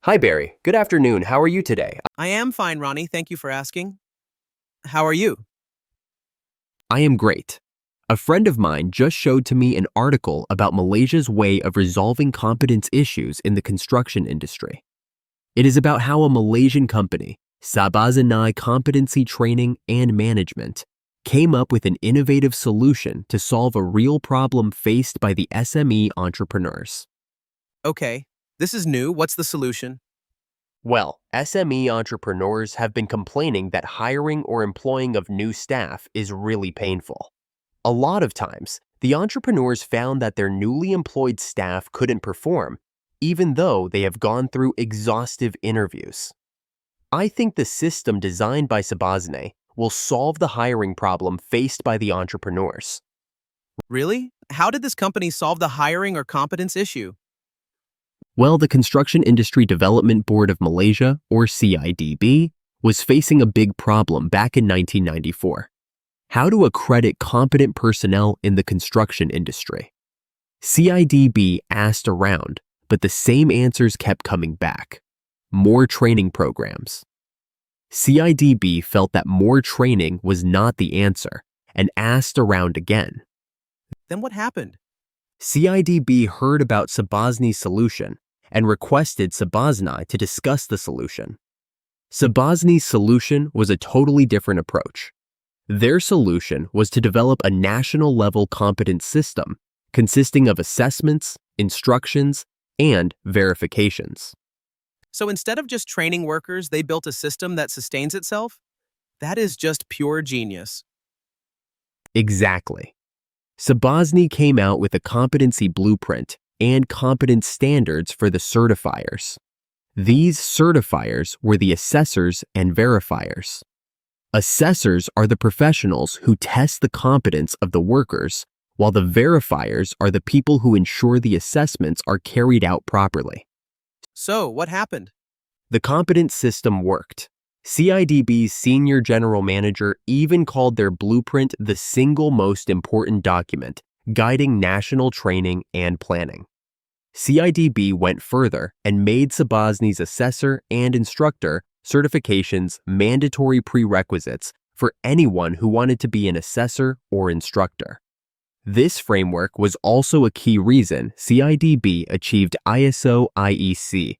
Hi, Barry. Good afternoon. How are you today? I am fine, Ronnie. Thank you for asking. How are you? I am great. A friend of mine just showed to me an article about Malaysia's way of resolving competence issues in the construction industry. It is about how a Malaysian company, SABAZNI Competency Training and Management, came up with an innovative solution to solve a real problem faced by the SME entrepreneurs. Okay. This is new. What's the solution? Well, SME entrepreneurs have been complaining that hiring or employing of new staff is really painful. A lot of times, the entrepreneurs found that their newly employed staff couldn't perform, even though they have gone through exhaustive interviews. I think the system designed by Sabazni will solve the hiring problem faced by the entrepreneurs. Really? How did this company solve the hiring or competence issue? Well, the Construction Industry Development Board of Malaysia, or CIDB, was facing a big problem back in 1994. How to accredit competent personnel in the construction industry. CIDB asked around, but the same answers kept coming back. More training programs. CIDB felt that more training was not the answer and asked around again. Then what happened? CIDB heard about Sabazni's solution and requested Sabazni to discuss the solution. Sabazni's solution was a totally different approach. Their solution was to develop a national-level competence system consisting of assessments, instructions, and verifications. So instead of just training workers, they built a system that sustains itself? That is just pure genius. Exactly. Sabazni came out with a competency blueprint and competence standards for the certifiers. These certifiers were the assessors and verifiers. Assessors are the professionals who test the competence of the workers, while the verifiers are the people who ensure the assessments are carried out properly. So, what happened? The competence system worked. CIDB's senior general manager even called their blueprint the single most important document guiding national training and planning. CIDB went further and made Sabazni's assessor and instructor certifications mandatory prerequisites for anyone who wanted to be an assessor or instructor. This framework was also a key reason CIDB achieved ISO IEC,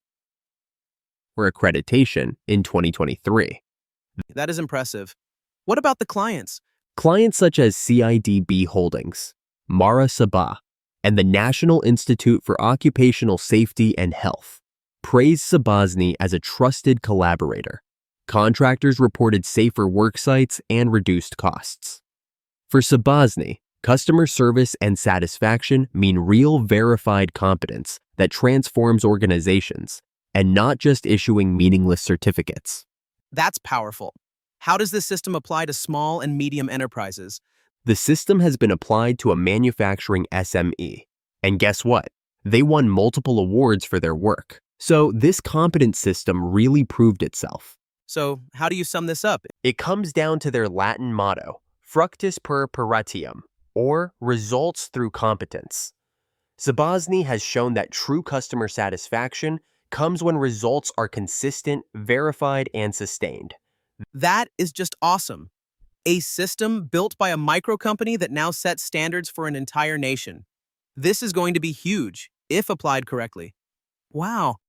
or accreditation, in 2023. That is impressive. What about the clients? Clients such as CIDB Holdings, Mara Sabah, and the National Institute for Occupational Safety and Health praised Sabazni as a trusted collaborator. Contractors reported safer work sites and reduced costs. For Sabazni, customer service and satisfaction mean real verified competence that transforms organizations, and not just issuing meaningless certificates. That's powerful. How does this system apply to small and medium enterprises? The system has been applied to a manufacturing SME. And guess what? They won multiple awards for their work. So this competence system really proved itself. So, how do you sum this up? It comes down to their Latin motto, fructus per paratium, or results through competence. Sabazni has shown that true customer satisfaction comes when results are consistent, verified, and sustained. That is just awesome. A system built by a micro company that now sets standards for an entire nation. This is going to be huge if applied correctly. Wow,